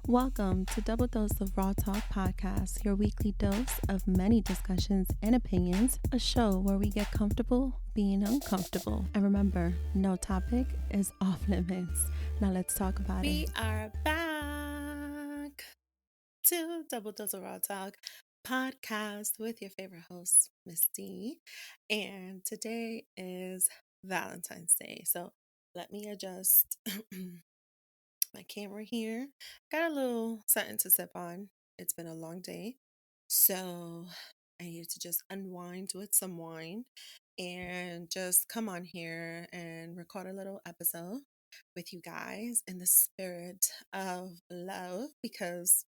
Welcome to Double Dose of Raw Talk Podcast, your weekly dose of many discussions and opinions, a show where we get comfortable being uncomfortable. And remember, no topic is off limits. Now let's talk about it. We are back to Double Dose of Raw Talk podcast with your favorite host, Miss D. And today is Valentine's Day. So let me adjust my camera here. Got a little something to sip on. It's been a long day. So I need to just unwind with some wine and just come on here and record a little episode with you guys in the spirit of love because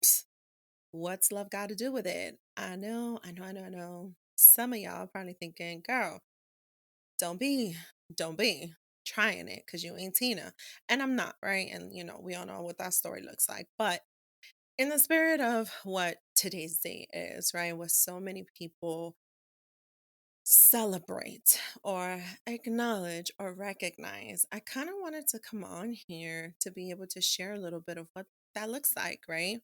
what's love got to do with it? I know. Some of y'all probably thinking, girl, don't be, don't be trying it because you ain't Tina. And I'm not, right? And, we all know what that story looks like. But in the spirit of what today's day is, right? With so many people celebrate or acknowledge or recognize, I kind of wanted to come on here to be able to share a little bit of what that looks like, right?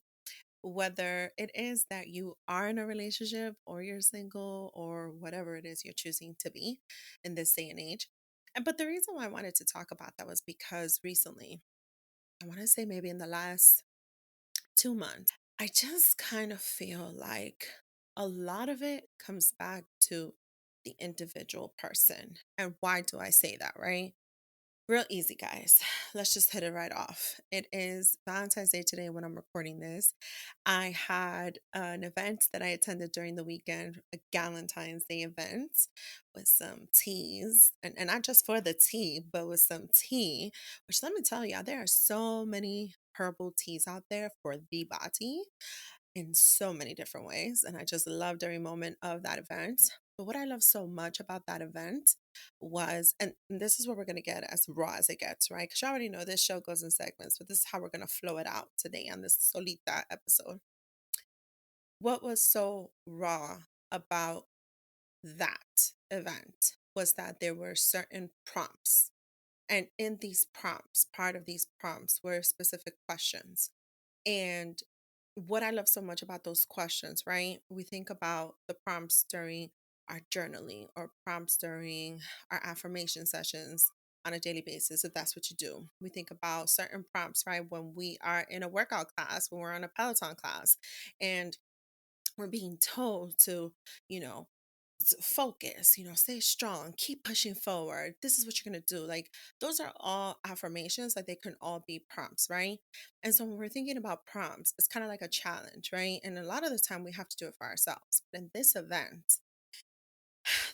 Whether it is that you are in a relationship or you're single or whatever it is you're choosing to be in this day and age. But the reason why I wanted to talk about that was because recently, I want to say maybe in the last 2 months, I just kind of feel like a lot of it comes back to the individual person. And why do I say that, right? Real easy, guys. Let's just hit it right off. It is Valentine's Day today when I'm recording this. I had an event that I attended during the weekend, a Galentine's Day event with some teas, and not just for the tea, but with some tea, which let me tell you, there are so many herbal teas out there for the body in so many different ways. And I just loved every moment of that event. But what I love so much about that event was, and this is what we're going to get as raw as it gets, right? Because you already know this show goes in segments, but this is how we're going to flow it out today on this Solita episode. What was so raw about that event was that there were certain prompts. And in these prompts, part of these prompts were specific questions. And what I love so much about those questions, right? We think about the prompts during our journaling or prompts during our affirmation sessions on a daily basis, if that's what you do. We think about certain prompts, right? When we are in a workout class, when we're on a Peloton class, and we're being told to, you know, focus, stay strong, keep pushing forward. This is what you're going to do. Like, those are all affirmations, like, they can all be prompts, right? And so when we're thinking about prompts, it's kind of like a challenge, right? And a lot of the time we have to do it for ourselves. But in this event,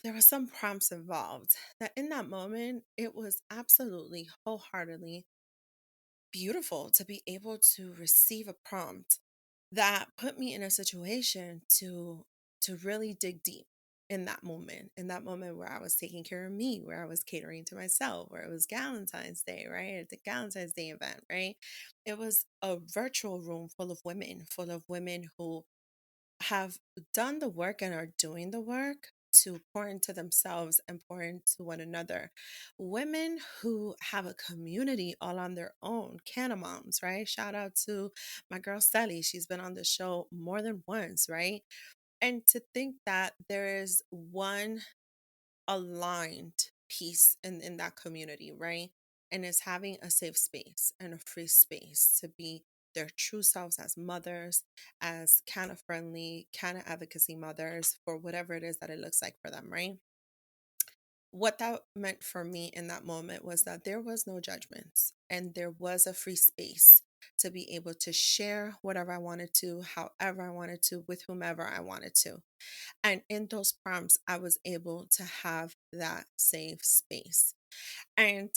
there were some prompts involved that in that moment, it was absolutely wholeheartedly beautiful to be able to receive a prompt that put me in a situation to really dig deep in that moment where I was taking care of me, where I was catering to myself, where it was Galentine's Day, right? At the Galentine's Day event, right? It was a virtual room full of women who have done the work and are doing the work to pour into themselves and pour into one another. Women who have a community all on their own, Canna Moms, right? Shout out to my girl Sally. She's been on the show more than once, right? And to think that there is one aligned piece in that community, right? And it's having a safe space and a free space to be their true selves as mothers, as kind of friendly, kind of advocacy mothers for whatever it is that it looks like for them, right? What that meant for me in that moment was that there was no judgments and there was a free space to be able to share whatever I wanted to, however I wanted to, with whomever I wanted to. And in those prompts, I was able to have that safe space. And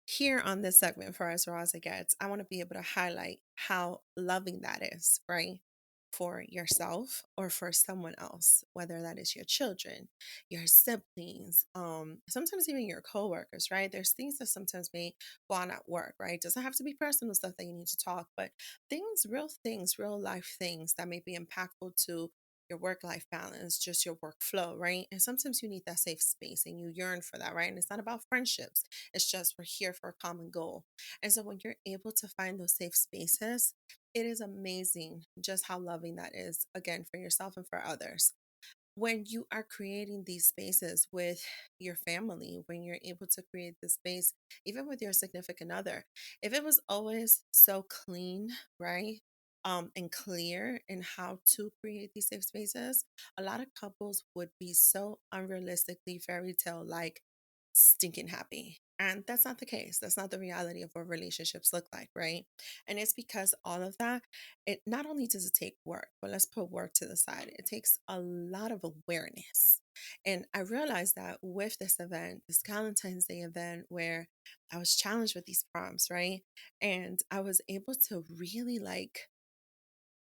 here on this segment, for as raw as it gets, I want to be able to highlight how loving that is, right? For yourself or for someone else, whether that is your children, your siblings, sometimes even your coworkers, right? There's things that sometimes may go on at work, right? It doesn't have to be personal stuff that you need to talk, but things, real life things that may be impactful to your work life balance, just your workflow, right? And sometimes you need that safe space and you yearn for that, right? And it's not about friendships, it's just we're here for a common goal. And so when you're able to find those safe spaces, it is amazing just how loving that is, again, for yourself and for others. When you are creating these spaces with your family, when you're able to create this space, even with your significant other, if it was always so clean, right? And clear in how to create these safe spaces, a lot of couples would be so unrealistically fairy tale like stinking happy. And that's not the case. That's not the reality of what relationships look like, right? And it's because all of that, it not only does it take work, but let's put work to the side. It takes a lot of awareness. And I realized that with this event, this Galentine's Day event, where I was challenged with these prompts, right? And I was able to really like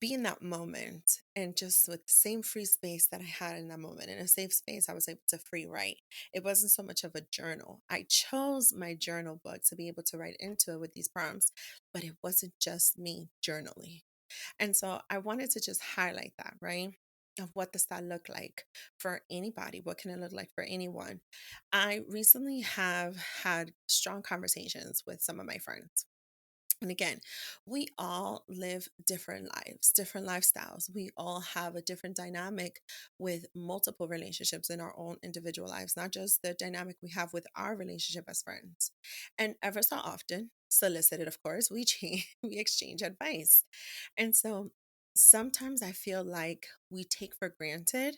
be in that moment and just with the same free space that I had in that moment, in a safe space, I was able to free write. It wasn't so much of a journal. I chose my journal book to be able to write into it with these prompts, but it wasn't just me journaling. And so I wanted to just highlight that, right? Of what does that look like for anybody? What can it look like for anyone? I recently have had strong conversations with some of my friends, and again, we all live different lives, different lifestyles. We all have a different dynamic with multiple relationships in our own individual lives, not just the dynamic we have with our relationship as friends. And ever so often, solicited, of course, we exchange advice. And so sometimes I feel like we take for granted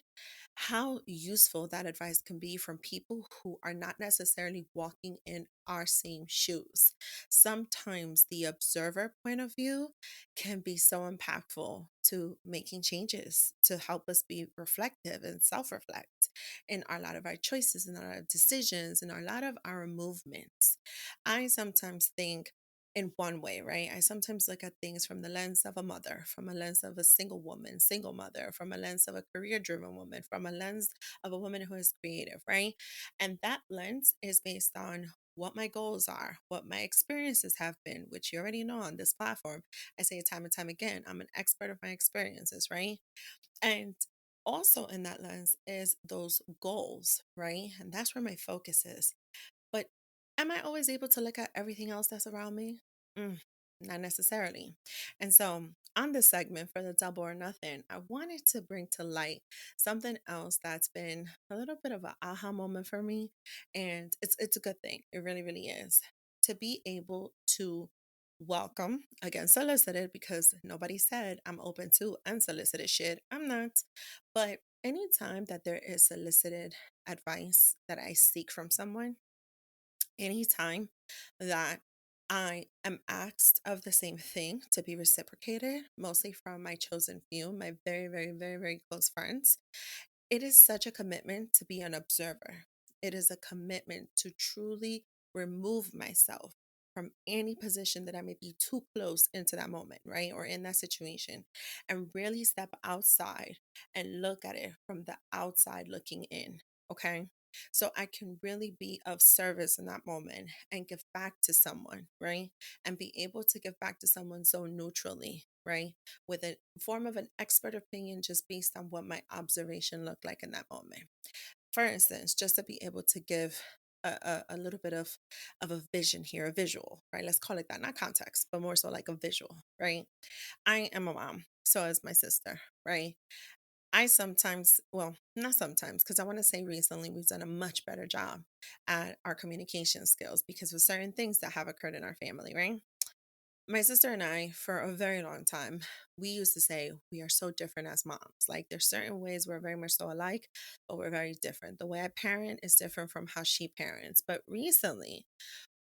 how useful that advice can be from people who are not necessarily walking in our same shoes. Sometimes the observer point of view can be so impactful to making changes to help us be reflective and self reflect in a lot of our choices and our decisions and a lot of our movements. I sometimes think in one way, right? I sometimes look at things from the lens of a mother, from a lens of a single woman, single mother, from a lens of a career driven woman, from a lens of a woman who is creative, right? And that lens is based on what my goals are, what my experiences have been, which you already know on this platform. I say it time and time again, I'm an expert of my experiences, right? And also in that lens is those goals, right? And that's where my focus is. But am I always able to look at everything else that's around me? Mm, not necessarily. And so, on this segment for the double or nothing, I wanted to bring to light something else that's been a little bit of an aha moment for me, and it's a good thing. It really, really is to be able to welcome again solicited because nobody said I'm open to unsolicited shit. I'm not, but anytime that there is solicited advice that I seek from someone, anytime that I am asked of the same thing to be reciprocated, mostly from my chosen few, my very, very, very, very close friends, it is such a commitment to be an observer. It is a commitment to truly remove myself from any position that I may be too close into that moment, right? Or in that situation, and really step outside and look at it from the outside looking in. Okay. So I can really be of service in that moment and give back to someone, right? And be able to give back to someone so neutrally, right? With a form of an expert opinion just based on what my observation looked like in that moment. For instance, just to be able to give a little bit of a vision here, a visual, right? Let's call it that, not context, but more so like a visual, right? I am a mom, so is my sister, right? I sometimes, well, not sometimes, because I want to say recently we've done a much better job at our communication skills because of certain things that have occurred in our family, right? My sister and I, for a very long time, we used to say we are so different as moms. Like there's certain ways we're very much so alike, but we're very different. The way I parent is different from how she parents. But recently,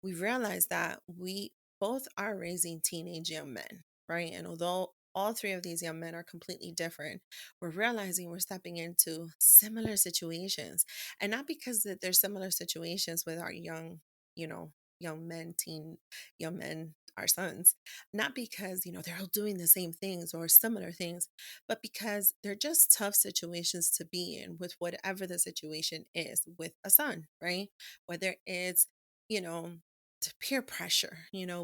we realized that we both are raising teenage young men, right? And although all three of these young men are completely different, we're realizing we're stepping into similar situations. And not because that there's similar situations with our young, you know, young men, teen young men, our sons, not because, they're all doing the same things or similar things, but because they're just tough situations to be in with whatever the situation is with a son, right? Whether it's, you know, to peer pressure,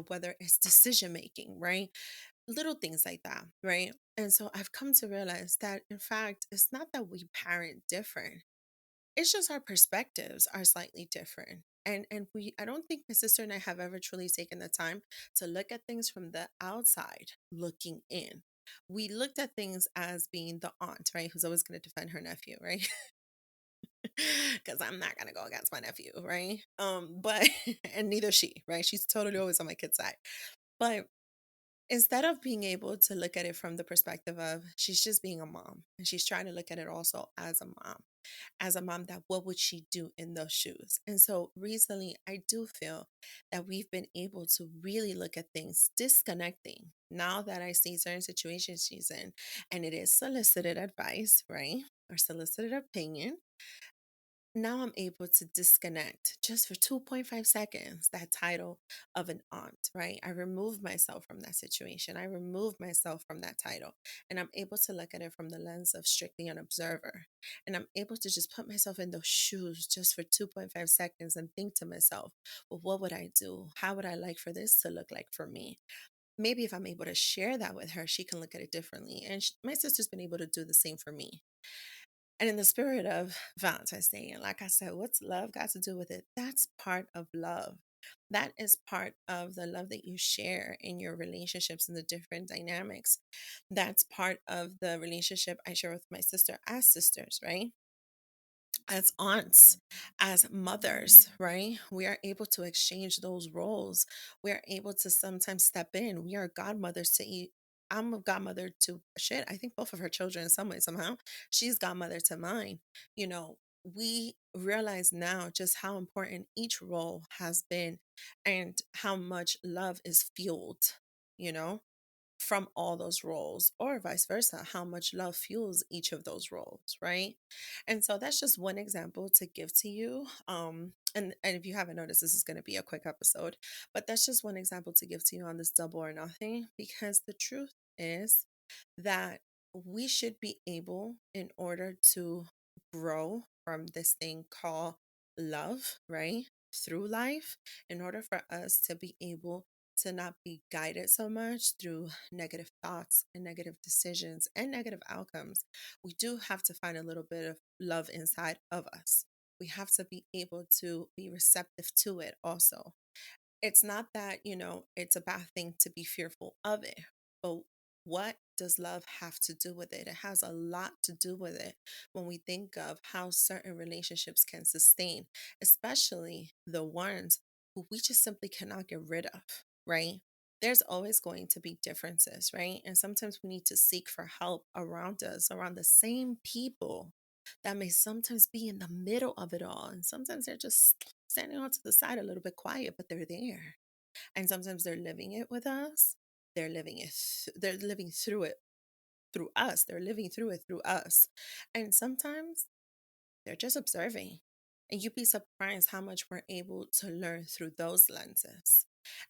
whether it's decision making, right? Little things like that, right? And so I've come to realize that, in fact, it's not that we parent different, it's just our perspectives are slightly different. And I don't think my sister and I have ever truly taken the time to look at things from the outside looking in. We looked at things as being the aunt, right, who's always going to defend her nephew, right? Because I'm not going to go against my nephew, right? But and neither she, right? She's totally always on my kid's side. But instead of being able to look at it from the perspective of she's just being a mom, and she's trying to look at it also as a mom, that what would she do in those shoes? And so recently I do feel that we've been able to really look at things disconnecting now that I see certain situations she's in, and it is solicited advice, right, or solicited opinion. Now I'm able to disconnect just for 2.5 seconds that title of an aunt, right? I remove myself from that situation. I remove myself from that title. And I'm able to look at it from the lens of strictly an observer. And I'm able to just put myself in those shoes just for 2.5 seconds and think to myself, well, what would I do? How would I like for this to look like for me? Maybe if I'm able to share that with her, she can look at it differently. And my sister's been able to do the same for me. And in the spirit of Valentine's Day, and like I said, what's love got to do with it? That's part of love. That is part of the love that you share in your relationships and the different dynamics. That's part of the relationship I share with my sister as sisters, right? As aunts, as mothers, right? We are able to exchange those roles. We are able to sometimes step in. We are godmothers to eat. I'm a godmother to shit. I think both of her children in some way, somehow. She's godmother to mine. You know, we realize now just how important each role has been and how much love is fueled, you know, from all those roles, or vice versa, how much love fuels each of those roles, right? And so that's just one example to give to you. And if you haven't noticed, this is going to be a quick episode, but that's just one example to give to you on this double or nothing, because the truth is that we should be able, in order to grow from this thing called love, right? Through life, in order for us to be able to not be guided so much through negative thoughts and negative decisions and negative outcomes, we do have to find a little bit of love inside of us. We have to be able to be receptive to it also. It's not that, it's a bad thing to be fearful of it, but what does love have to do with it? It has a lot to do with it when we think of how certain relationships can sustain, especially the ones who we just simply cannot get rid of, right? There's always going to be differences, right? And sometimes we need to seek for help around us, around the same people that may sometimes be in the middle of it all. And sometimes they're just standing off to the side a little bit quiet, but they're there. And sometimes they're living it with us. They're living through it through us. They're living through it through us. And sometimes they're just observing. And you'd be surprised how much we're able to learn through those lenses.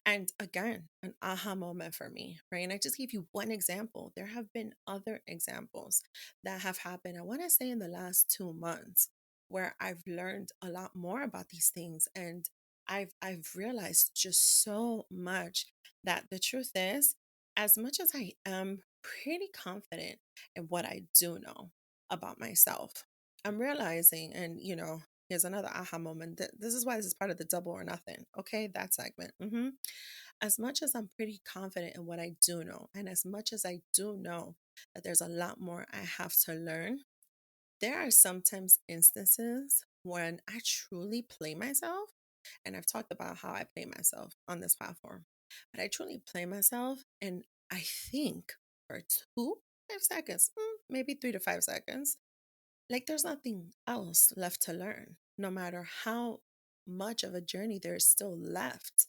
And again, an aha moment for me, right? And I just gave you one example. There have been other examples that have happened, I want to say in the last 2 months, where I've learned a lot more about these things. And I've realized just so much that the truth is, as much as I am pretty confident in what I do know about myself, I'm realizing, and here's another aha moment. This is why this is part of the double or nothing. Okay, that segment. As much as I'm pretty confident in what I do know, and as much as I do know that there's a lot more I have to learn, there are sometimes instances when I truly play myself. And I've talked about how I play myself on this platform, but I truly play myself. And I think for 2 5 seconds, maybe 3 to 5 seconds, like there's nothing else left to learn, no matter how much of a journey there is still left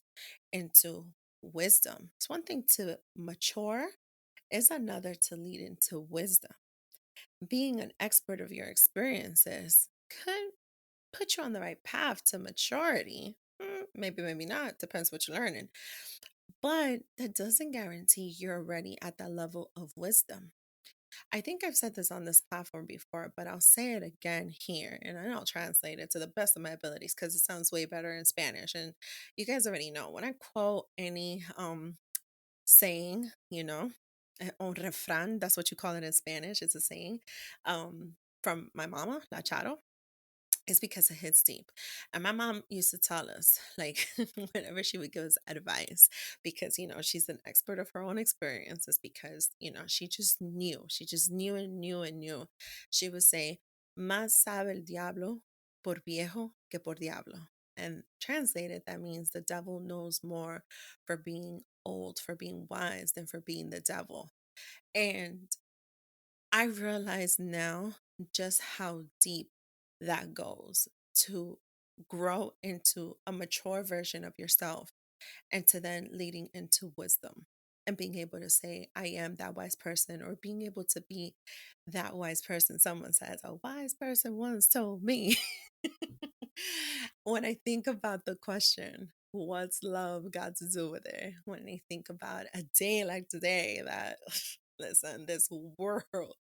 into wisdom. It's one thing to mature, it's another to lead into wisdom. Being an expert of your experiences could put you on the right path to maturity. Maybe, maybe not, depends what you're learning. But that doesn't guarantee you're ready at that level of wisdom. I think I've said this on this platform before, but I'll say it again here, and then I'll translate it to the best of my abilities because it sounds way better in Spanish. And you guys already know when I quote any saying, un refrán, that's what you call it in Spanish. It's a saying from my mama, La Charo. It's because it hits deep. And my mom used to tell us, like, whenever she would give us advice, because, she's an expert of her own experiences, because, she just knew and knew and knew. She would say, Más sabe el diablo por viejo que por diablo. And translated, that means the devil knows more for being old, for being wise, than for being the devil. And I realize now just how deep that goes to grow into a mature version of yourself and to then leading into wisdom and being able to say, I am that wise person, or being able to be that wise person. Someone says, a wise person once told me. When I think about the question, what's love got to do with it? When I think about a day like today, that, listen, this world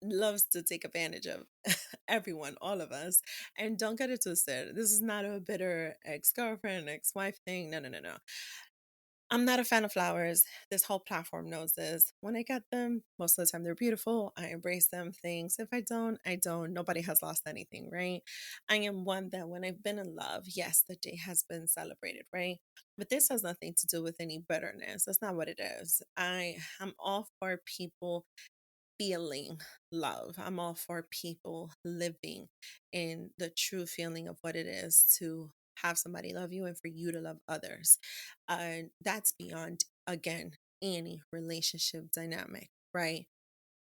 loves to take advantage of everyone, all of us. And don't get it twisted. This is not a bitter ex girlfriend, ex wife thing. No, no, no, no. I'm not a fan of flowers. This whole platform knows this. When I get them, most of the time they're beautiful. I embrace them. Things. If I don't, I don't. Nobody has lost anything, right? I am one that when I've been in love, yes, the day has been celebrated, right? But this has nothing to do with any bitterness. That's not what it is. I'm all for people feeling love. I'm all for people living in the true feeling of what it is to have somebody love you and for you to love others. And that's beyond, again, any relationship dynamic, right?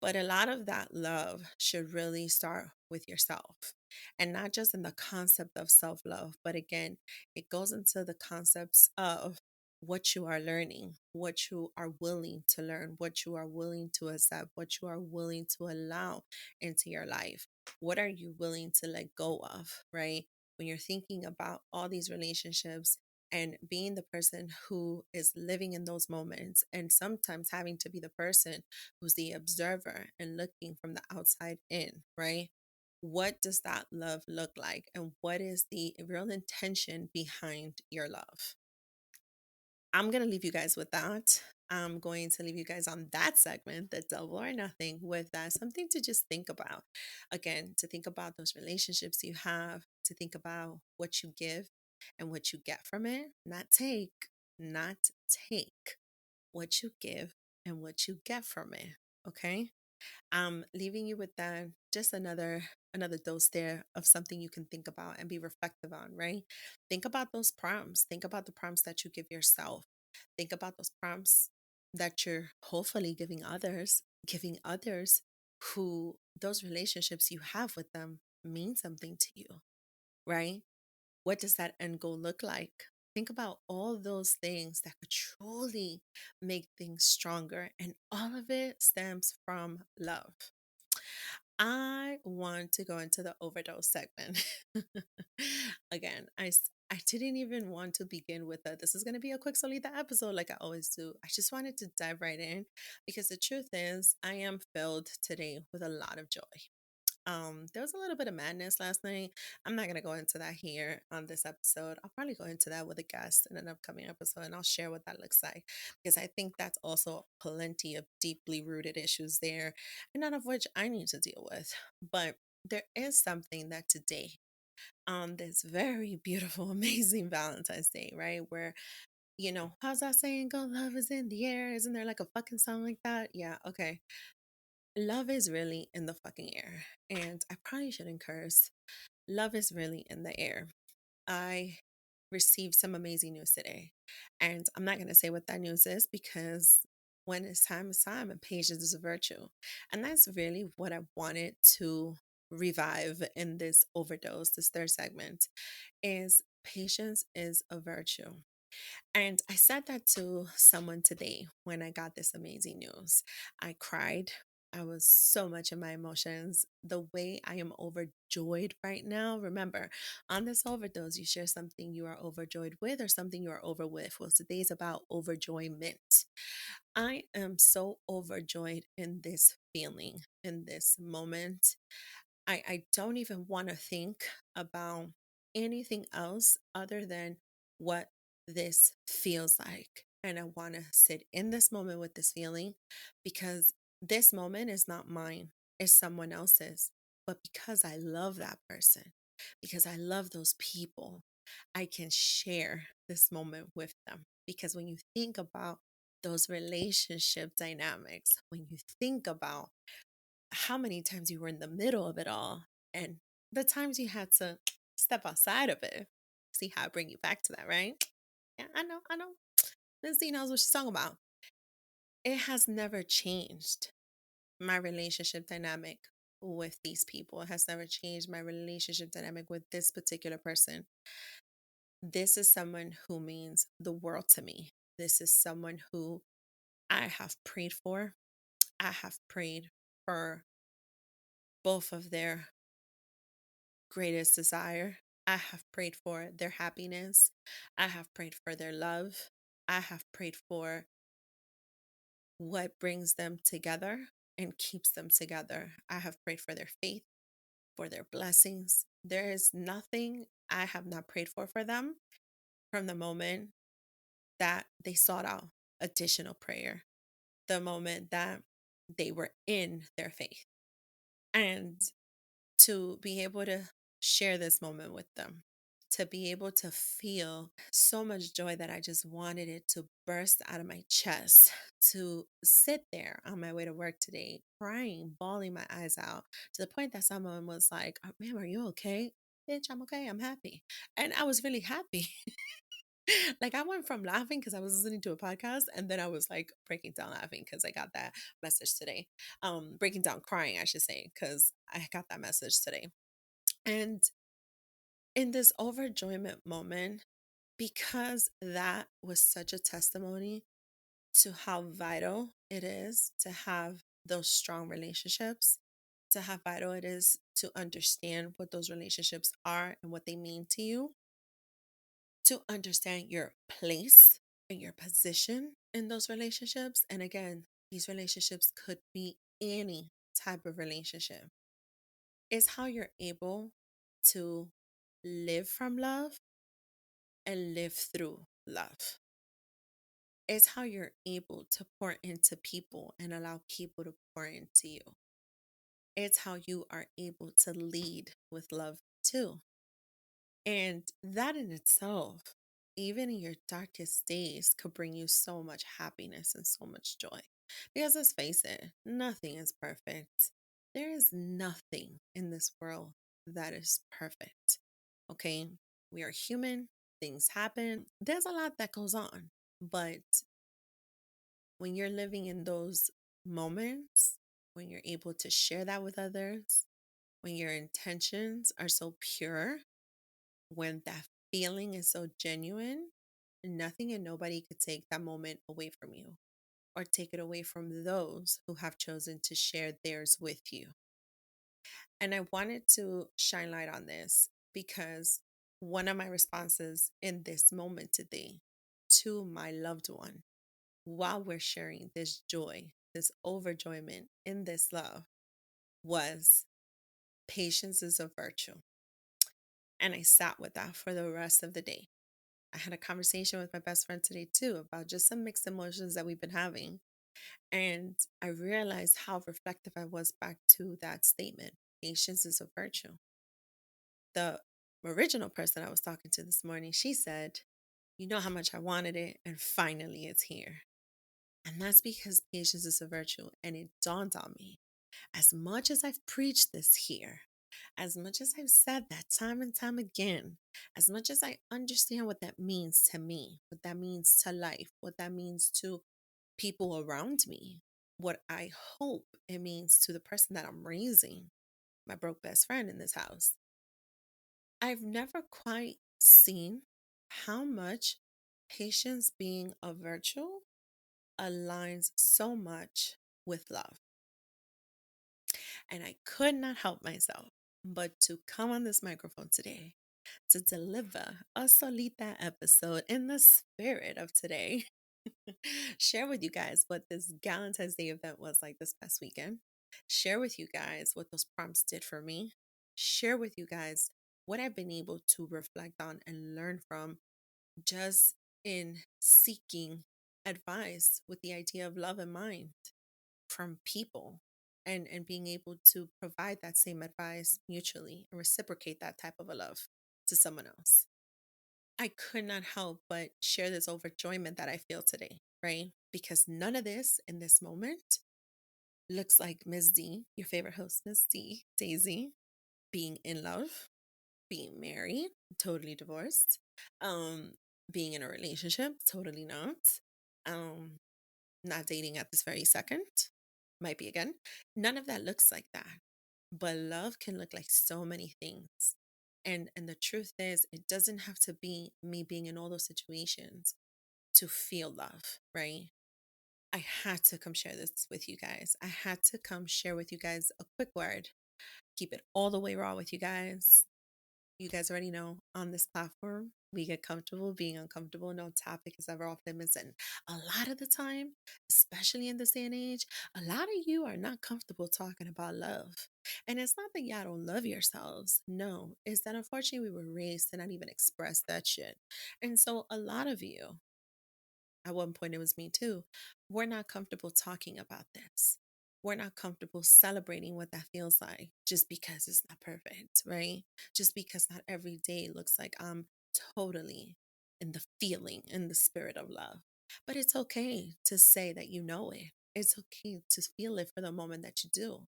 But a lot of that love should really start with yourself, and not just in the concept of self love, but again, it goes into the concepts of what you are learning, what you are willing to learn, what you are willing to accept, what you are willing to allow into your life. What are you willing to let go of, right? When you're thinking about all these relationships, and being the person who is living in those moments, and sometimes having to be the person who's the observer and looking from the outside in, right? What does that love look like? And what is the real intention behind your love? I'm going to leave you guys with that. I'm going to leave you guys on that segment, the double or nothing, with that. Something to just think about. Again, to think about those relationships you have, to think about what you give and what you get from it. Not take, not take. What you give and what you get from it. Okay? Leaving you with that, just another dose there of something you can think about and be reflective on, right? Think about those prompts. Think about the prompts that you give yourself. Think about those prompts that you're hopefully giving others who those relationships you have with them mean something to you, right? What does that end goal look like? Think about all those things that could truly make things stronger, and all of it stems from love. I want to go into the overdose segment. Again, I didn't even want to begin with that. This is going to be a quick Solita episode, like I always do. I just wanted to dive right in because the truth is, I am filled today with a lot of joy. There was a little bit of madness last night. I'm not gonna go into that here on this episode. I'll probably go into that with a guest in an upcoming episode, and I'll share what that looks like, because I think that's also plenty of deeply rooted issues there, and none of which I need to deal with. But there is something that today, on this very beautiful, amazing Valentine's Day, right? Where, how's that saying go? Love is in the air. Isn't there like a fucking song like that? Yeah, okay. Love is really in the fucking air. And I probably shouldn't curse. Love is really in the air. I received some amazing news today. And I'm not going to say what that news is, because when it's time, and patience is a virtue. And that's really what I wanted to revive in this overdose, this third segment, is patience is a virtue. And I said that to someone today when I got this amazing news. I cried. I was so much in my emotions. The way I am overjoyed right now. Remember, on this overdose, you share something you are overjoyed with or something you are over with. Well, today's about overjoyment. I am so overjoyed in this feeling, in this moment. I don't even want to think about anything else other than what this feels like. And I want to sit in this moment with this feeling, because this moment is not mine, it's someone else's. But because I love that person, because I love those people. I can share this moment with them. Because when you think about those relationship dynamics, when you think about how many times you were in the middle of it all and the times you had to step outside of it, see how I bring you back to that, right? Yeah, I know. Miss Z knows what she's talking about. It has never changed my relationship dynamic with these people. It has never changed my relationship dynamic with this particular person. This is someone who means the world to me. This is someone who I have prayed for. I have prayed for both of their greatest desire. I have prayed for their happiness. I have prayed for their love. I have prayed for what brings them together and keeps them together. I have prayed for their faith, for their blessings. There is nothing I have not prayed for them from the moment that they sought out additional prayer, the moment that they were in their faith. And to be able to share this moment with them, to be able to feel so much joy that I just wanted it to burst out of my chest, to sit there on my way to work today, crying, bawling my eyes out, to the point that someone was like, "Oh, ma'am, are you okay?" Bitch, I'm okay. I'm happy. And I was really happy. Like I went from laughing because I was listening to a podcast, and then I was like breaking down laughing because I got that message today. Breaking down crying, I should say, because I got that message today. And in this overjoyment moment, because that was such a testimony to how vital it is to have those strong relationships, to how vital it is to understand what those relationships are and what they mean to you, to understand your place and your position in those relationships. And again, these relationships could be any type of relationship. Is how you're able to live from love and live through love. It's how you're able to pour into people and allow people to pour into you. It's how you are able to lead with love too. And that in itself, even in your darkest days, could bring you so much happiness and so much joy. Because let's face it, nothing is perfect. There is nothing in this world that is perfect. Okay? We are human, things happen. There's a lot that goes on. But when you're living in those moments, when you're able to share that with others, when your intentions are so pure, when that feeling is so genuine, nothing and nobody could take that moment away from you or take it away from those who have chosen to share theirs with you. And I wanted to shine light on this because one of my responses in this moment today to my loved one, while we're sharing this joy, this overjoyment in this love, was patience is a virtue. And I sat with that for the rest of the day. I had a conversation with my best friend today too about just some mixed emotions that we've been having. And I realized how reflective I was back to that statement. Patience is a virtue. The original person I was talking to this morning, she said, "You know how much I wanted it, and finally it's here." And that's because patience is a virtue. And it dawned on me, as much as I've preached this here, as much as I've said that time and time again, as much as I understand what that means to me, what that means to life, what that means to people around me, what I hope it means to the person that I'm raising, my broke best friend in this house, I've never quite seen how much patience being a virtue aligns so much with love. And I could not help myself but to come on this microphone today to deliver a Solita episode in the spirit of today. Share with you guys what this Galentine's Day event was like this past weekend. Share with you guys what those prompts did for me. Share with you guys what I've been able to reflect on and learn from just in seeking advice with the idea of love in mind from people. and being able to provide that same advice mutually and reciprocate that type of a love to someone else. I could not help but share this overjoyment that I feel today, right? Because none of this in this moment looks like Miss D, your favorite host, Miss D, Daisy, being in love, being married, totally divorced, um, being in a relationship, totally not, um, not dating at this very second, might be again. None of that looks like that. But love can look like so many things. And the truth is, it doesn't have to be me being in all those situations to feel love, right? I had to come share this with you guys. I had to come share with you guys a quick word. Keep it all the way raw with you guys. You guys already know on this platform, we get comfortable being uncomfortable. No topic is ever off limits. And a lot of the time, especially in this day and age, a lot of you are not comfortable talking about love. And it's not that y'all don't love yourselves. No, it's that unfortunately we were raised to not even express that shit. And so a lot of you, at one point it was me too, we're not comfortable talking about this. We're not comfortable celebrating what that feels like just because it's not perfect, right? Just because not every day looks like I'm totally in the feeling, in the spirit of love. But it's okay to say that you know it. It's okay to feel it for the moment that you do.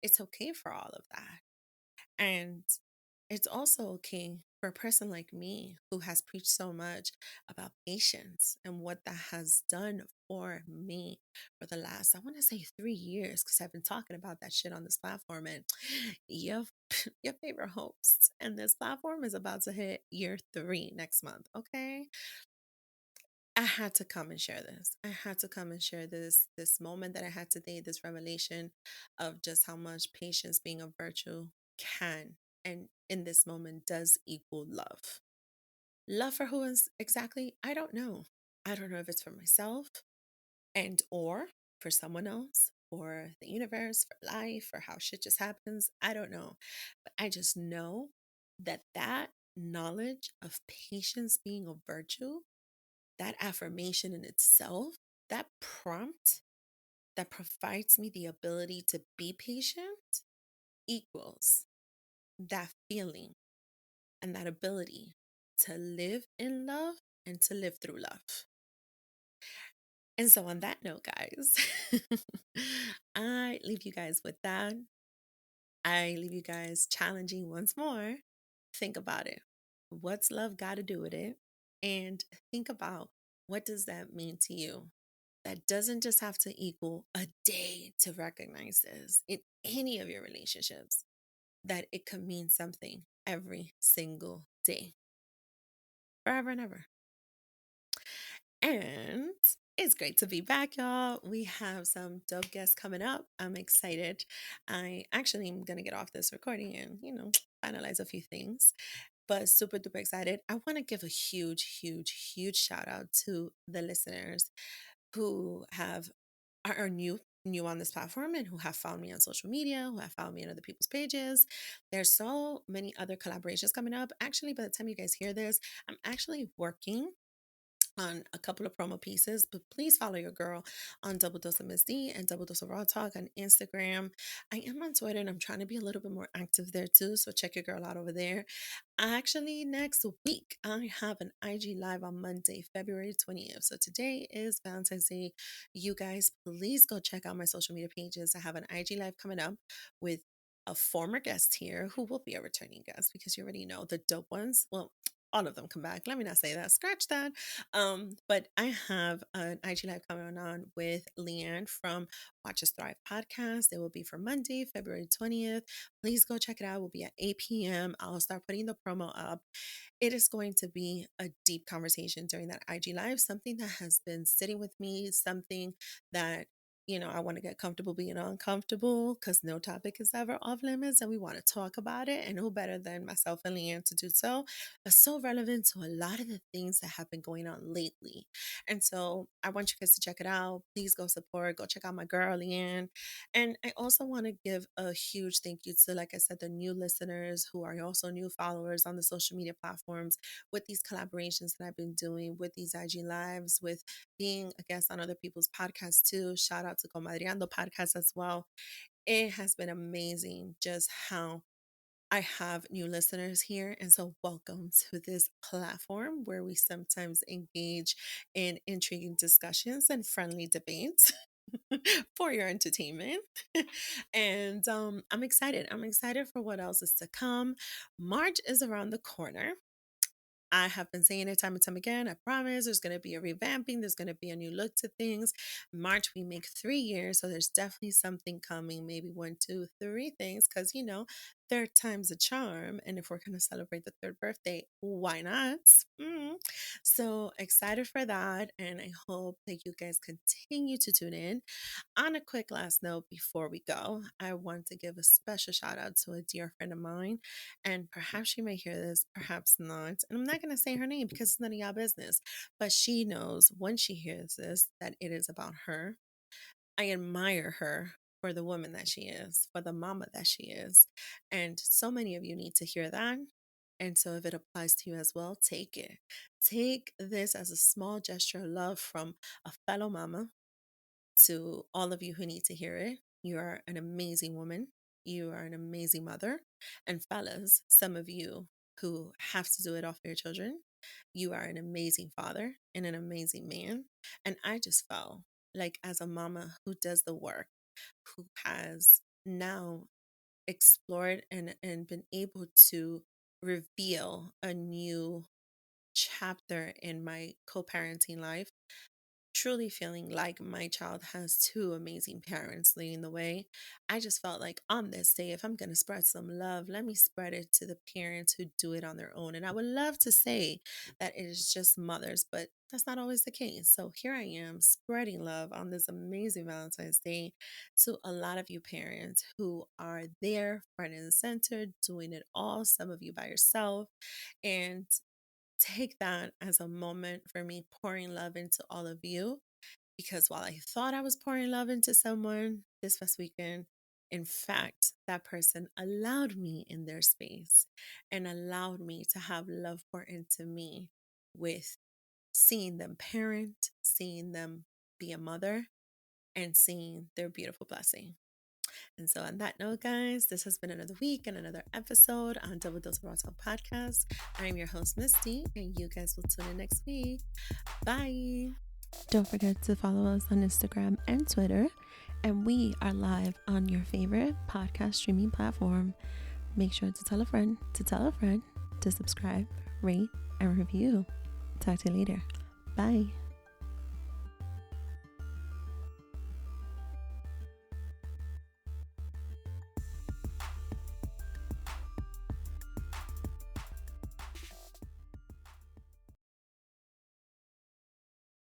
It's okay for all of that. And it's also okay for a person like me who has preached so much about patience and what that has done for me for the last, I want to say 3 years, because I've been talking about that shit on this platform. And your, your favorite host and this platform is about to hit year 3 next month. Okay. I had to come and share this. I had to come and share this moment that I had today, this revelation of just how much patience being a virtue can and in this moment does equal love. Love for who is exactly? I don't know. I don't know if it's for myself and or for someone else or the universe, for life, or how shit just happens. I don't know. But I just know that that knowledge of patience being a virtue, that affirmation in itself, that prompt that provides me the ability to be patient equals that feeling and that ability to live in love and to live through love. And so, on that note, guys, I leave you guys with that. I leave you guys challenging once more. Think about it. What's love got to do with it? And think about, what does that mean to you? That doesn't just have to equal a day to recognize this in any of your relationships, that it could mean something every single day, forever and ever. And it's great to be back, y'all. We have some dope guests coming up. I'm excited. I actually am going to get off this recording and, finalize a few things, but super duper excited. I want to give a huge, huge, huge shout out to the listeners who are new on this platform and who have found me on social media, who have found me on other people's pages. There's so many other collaborations coming up. Actually, by the time you guys hear this, I'm actually working on a couple of promo pieces, but please follow your girl on Double Dose of Miss D and Double Dose of Raw Talk on Instagram. I am on Twitter and I'm trying to be a little bit more active there too, so check your girl out over there. Actually, next week, I have an IG Live on Monday, February 20th. So today is Valentine's Day. You guys, please go check out my social media pages. I have an IG Live coming up with a former guest here who will be a returning guest, because you already know the dope ones. Well, all of them come back. Let me not say that. Scratch that. But I have an IG Live coming on with Leanne from Watch Us Thrive podcast. It will be for Monday, February 20th. Please go check it out. It will be at 8 p.m. I'll start putting the promo up. It is going to be a deep conversation during that IG Live, something that has been sitting with me, something that I want to get comfortable being uncomfortable, because no topic is ever off limits and we want to talk about it. And who better than myself and Leanne to do so? But so relevant to a lot of the things that have been going on lately. And so I want you guys to check it out. Please go support, go check out my girl, Leanne. And I also want to give a huge thank you to, like I said, the new listeners who are also new followers on the social media platforms with these collaborations that I've been doing, with these IG Lives, with being a guest on other people's podcasts too. Shout out out to Comadreando podcast as well. It has been amazing just how I have new listeners here. And so, welcome to this platform where we sometimes engage in intriguing discussions and friendly debates for your entertainment. And I'm excited. I'm excited for what else is to come. March is around the corner. I have been saying it time and time again. I promise there's going to be a revamping. There's going to be a new look to things. March, we make 3 years. So there's definitely something coming, maybe one, two, three things. Because, third time's a charm. And if we're going to celebrate the third birthday, why not? So excited for that. And I hope that you guys continue to tune in. On a quick last note before we go, I want to give a special shout out to a dear friend of mine. And perhaps she may hear this, perhaps not. And I'm not going to say her name because it's none of y'all business. But she knows when she hears this that it is about her. I admire her for the woman that she is, for the mama that she is. And so many of you need to hear that. And so if it applies to you as well, take it. Take this as a small gesture of love from a fellow mama to all of you who need to hear it. You are an amazing woman. You are an amazing mother. And fellas, some of you who have to do it all for your children, you are an amazing father and an amazing man. And I just felt like, as a mama who does the work, who has now explored and been able to reveal a new chapter in my co parenting life, truly feeling like my child has two amazing parents leading the way. I just felt like on this day, if I'm going to spread some love, let me spread it to the parents who do it on their own. And I would love to say that it is just mothers, but that's not always the case. So here I am spreading love on this amazing Valentine's Day to a lot of you parents who are there, front and center, doing it all. Some of you by yourself. And take that as a moment for me pouring love into all of you, because while I thought I was pouring love into someone this past weekend, in fact, that person allowed me in their space and allowed me to have love pour into me with seeing them parent, seeing them be a mother, and seeing their beautiful blessing. And so, on that note, guys, this has been another week and another episode on Double Dose of Raw Talk podcast. I'm your host, Misty, and you guys will tune in next week. Bye. Don't forget to follow us on Instagram and Twitter. And we are live on your favorite podcast streaming platform. Make sure to tell a friend to subscribe, rate, and review. Talk to you later. Bye.